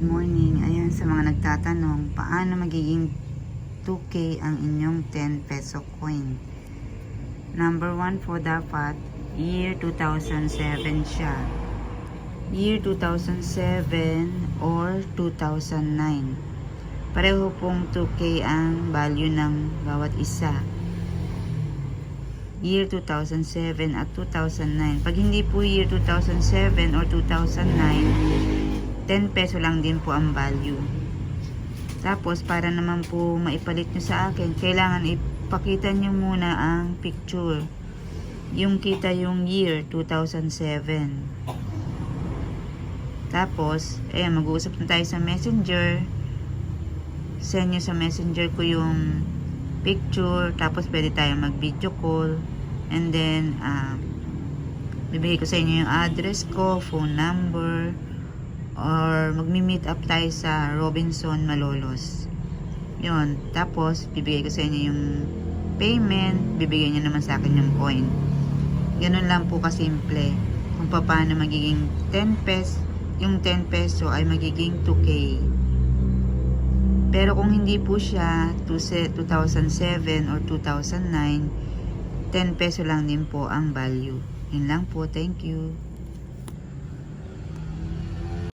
Good morning. Ayan, sa mga nagtatanong, paano magiging 2K ang inyong 10 peso coin? Number 1 po dapat, year 2007 siya. Year 2007 or 2009. Pareho pong 2K ang value ng bawat isa. Year 2007 at 2009. Pag hindi po year 2007 or 2009, 10 peso lang din po ang value. Tapos, para naman po maipalit nyo sa akin, kailangan ipakita nyo muna ang picture. Yung kita yung year 2007. Tapos, mag-uusap na tayo sa messenger. Send nyo sa messenger ko yung picture. Tapos, pwede tayo mag-video call. And then, bibigay ko sa inyo yung address ko, phone number, or magmi-meet up tayo sa Robinson, Malolos. Yun. Tapos, bibigay ko sa inyo yung payment. Bibigay nyo naman sa akin yung coin. Ganun lang po kasimple. Kung paano magiging 10 peso, yung 10 peso ay magiging 2K. Pero kung hindi po siya 2007 or 2009, 10 peso lang din po ang value. Yun lang po. Thank you.